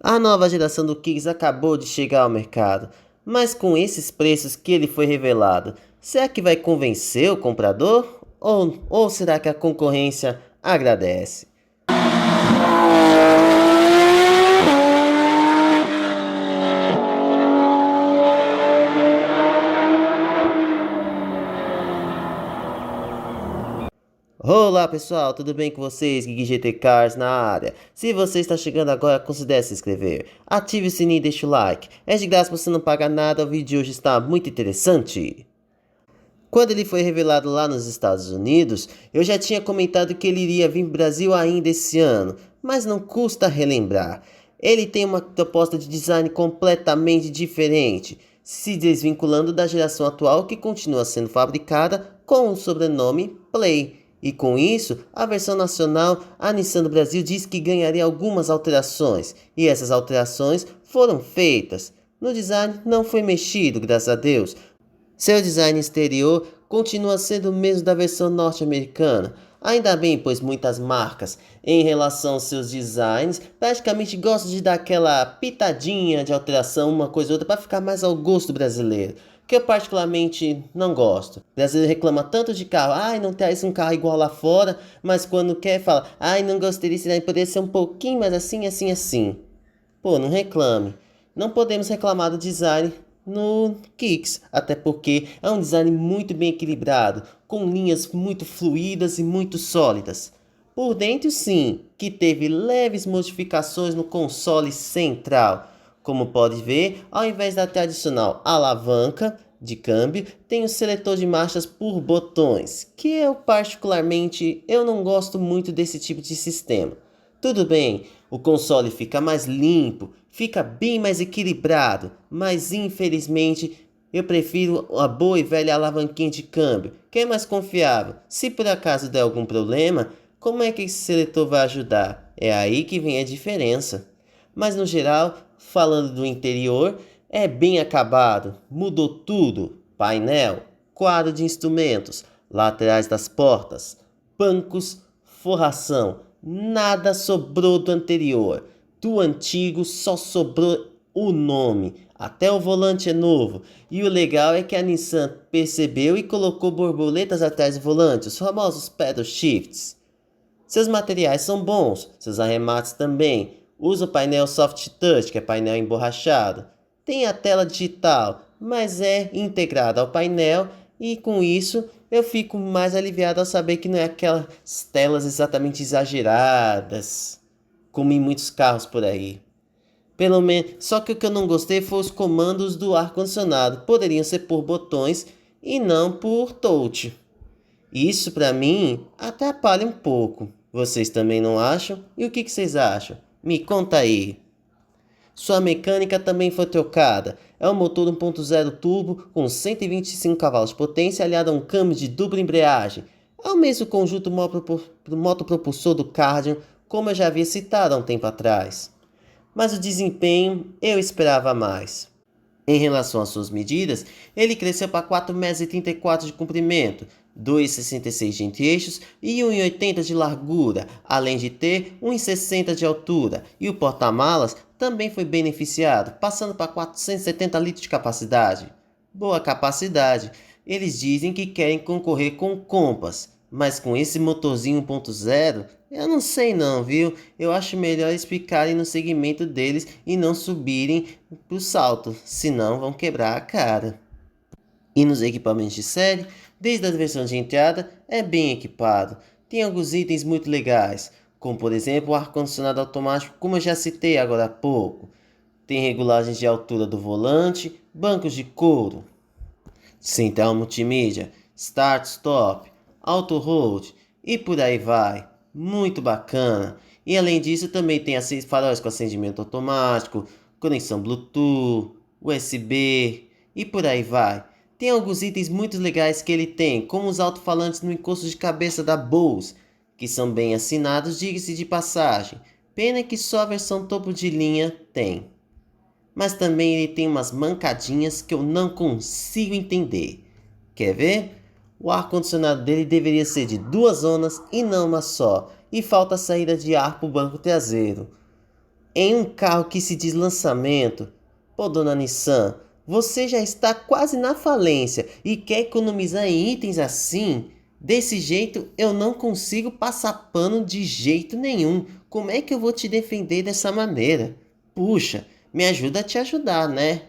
A nova geração do Kicks acabou de chegar ao mercado, mas com esses preços que ele foi revelado, será que vai convencer o comprador? Ou será que a concorrência agradece? Olá pessoal, tudo bem com vocês? Gui GT Cars na área. Se você está chegando agora, considere se inscrever. Ative o sininho e deixe o like. É de graça, você não paga nada, o vídeo de hoje está muito interessante. Quando ele foi revelado lá nos Estados Unidos, eu já tinha comentado que ele iria vir para o Brasil ainda esse ano, mas não custa relembrar. Ele tem uma proposta de design completamente diferente, se desvinculando da geração atual que continua sendo fabricada com o sobrenome Play. E com isso, a versão nacional, a Nissan do Brasil diz que ganharia algumas alterações, e essas alterações foram feitas. No design não foi mexido, graças a Deus. Seu design exterior continua sendo o mesmo da versão norte-americana. Ainda bem, pois muitas marcas, em relação aos seus designs, praticamente gostam de dar aquela pitadinha de alteração, uma coisa ou outra, para ficar mais ao gosto brasileiro. Que eu particularmente não gosto. O brasileiro reclama tanto de carro, ai, não traz um carro igual lá fora, mas quando quer fala, ai, não gostaria de poder ser um pouquinho mais assim, assim, assim. Pô, não reclame. Não podemos reclamar do design no Kicks, até porque é um design muito bem equilibrado, com linhas muito fluídas e muito sólidas. Por dentro, sim, que teve leves modificações no console central. Como pode ver, ao invés da tradicional alavanca de câmbio, tem o seletor de marchas por botões, que eu não gosto muito desse tipo de sistema. Tudo bem, o console fica mais limpo, fica bem mais equilibrado, mas infelizmente eu prefiro a boa e velha alavanquinha de câmbio, que é mais confiável. Se por acaso der algum problema, como é que esse seletor vai ajudar? É aí que vem a diferença. Mas no geral, falando do interior, é bem acabado, mudou tudo: painel, quadro de instrumentos, laterais das portas, bancos, forração. Nada sobrou do anterior. Do antigo só sobrou o nome. Até o volante é novo. E o legal é que a Nissan percebeu e colocou borboletas atrás do volante, os famosos pedal shifts. Seus materiais são bons, seus arremates também. Usa o painel Soft Touch, que é painel emborrachado. Tem a tela digital, mas é integrada ao painel e com isso eu fico mais aliviado ao saber que não é aquelas telas exatamente exageradas, como em muitos carros por aí. Pelo menos, só que o que eu não gostei foi os comandos do ar-condicionado. Poderiam ser por botões e não por touch. Isso para mim atrapalha um pouco. Vocês também não acham? E o que vocês acham? Me conta aí. Sua mecânica também foi trocada. É um motor 1.0 turbo com 125 cavalos de potência aliado a um câmbio de dupla embreagem. É o mesmo conjunto motopropulsor do Cardian, como eu já havia citado há um tempo atrás. Mas o desempenho eu esperava mais. Em relação às suas medidas, ele cresceu para 4,34 m de comprimento, 2,66 de entre-eixos e 1,80 de largura, além de ter 1,60 de altura, e o porta-malas também foi beneficiado, passando para 470 litros de capacidade. Boa capacidade. Eles dizem que querem concorrer com o Compass, mas com esse motorzinho 1.0, eu não sei não, viu? Eu acho melhor eles ficarem no segmento deles e não subirem pro salto, senão vão quebrar a cara. E nos equipamentos de série, desde a versão de entrada, é bem equipado. Tem alguns itens muito legais, como por exemplo o ar-condicionado automático, como eu já citei agora há pouco. Tem regulagens de altura do volante, bancos de couro, central multimídia, start-stop, auto-hold e por aí vai. Muito bacana. E além disso também tem faróis com acendimento automático, conexão Bluetooth, USB e por aí vai. Tem alguns itens muito legais que ele tem, como os alto-falantes no encosto de cabeça da Bose, que são bem assinados, diga-se de passagem. Pena que só a versão topo de linha tem. Mas também ele tem umas mancadinhas que eu não consigo entender. Quer ver? O ar-condicionado dele deveria ser de 2 zonas e não uma só, e falta saída de ar para o banco traseiro. em um carro que se diz lançamento. Pô, dona Nissan, você já está quase na falência e quer economizar em itens assim? Desse jeito eu não consigo passar pano de jeito nenhum. Como é que eu vou te defender dessa maneira? Puxa, me ajuda a te ajudar, né?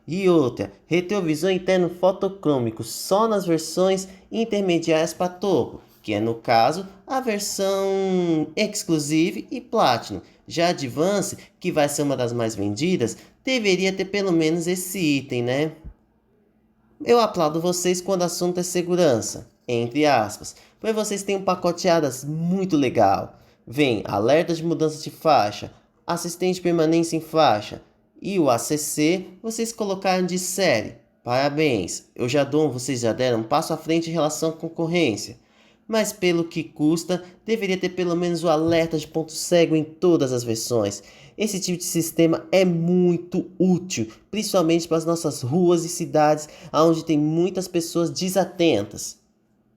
E outra, retrovisor interno fotocrômico só nas versões intermediárias para topo, que é no caso a versão Exclusive e Platinum. Já Advance, que vai ser uma das mais vendidas, deveria ter pelo menos esse item, né? Eu aplaudo vocês quando o assunto é segurança, entre aspas, pois vocês têm um pacote ADAS muito legal. Vem alerta de mudança de faixa, assistente de permanência em faixa e o ACC vocês colocaram de série. Parabéns, vocês já deram um passo à frente em relação à concorrência. Mas pelo que custa, deveria ter pelo menos o alerta de ponto cego em todas as versões. Esse tipo de sistema é muito útil, principalmente para as nossas ruas e cidades, onde tem muitas pessoas desatentas.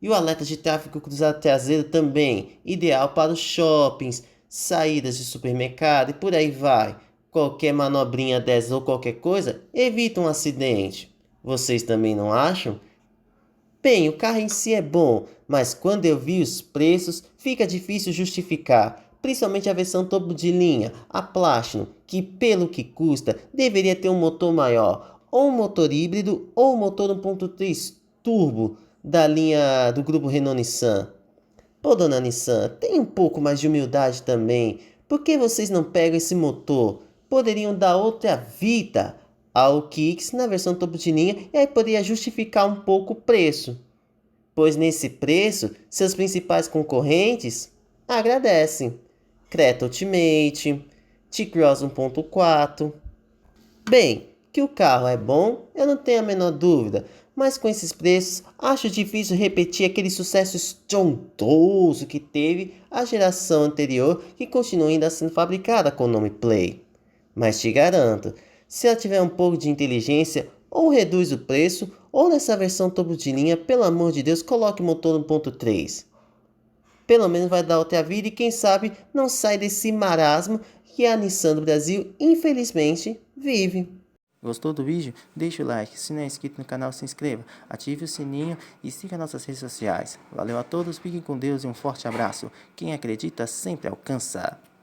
E o alerta de tráfego cruzado traseiro também, ideal para os shoppings, saídas de supermercado e por aí vai. Qualquer manobrinha dessas ou qualquer coisa evita um acidente. Vocês também não acham? Bem, o carro em si é bom, mas quando eu vi os preços, fica difícil justificar, principalmente a versão topo de linha, a Platinum, que pelo que custa, deveria ter um motor maior, ou um motor híbrido, ou um motor 1.3 turbo da linha do grupo Renault-Nissan. Pô, dona Nissan, tem um pouco mais de humildade também. Por que vocês não pegam esse motor? Poderiam dar outra vida ao Kicks na versão topo de linha e aí poderia justificar um pouco o preço. Pois nesse preço, seus principais concorrentes agradecem. Creta Ultimate, T-Cross 1.4. Bem, que o carro é bom, eu não tenho a menor dúvida, mas com esses preços, acho difícil repetir aquele sucesso estrondoso que teve a geração anterior que continua ainda sendo fabricada com o nome Play. Mas te garanto, se ela tiver um pouco de inteligência, ou reduz o preço, ou nessa versão topo de linha, pelo amor de Deus, coloque motor 1.3. Pelo menos vai dar outra vida e quem sabe não sai desse marasmo que a Nissan do Brasil, infelizmente, vive. Gostou do vídeo? Deixa o like, se não é inscrito no canal, se inscreva, ative o sininho e siga nossas redes sociais. Valeu a todos, fiquem com Deus e um forte abraço. Quem acredita sempre alcança.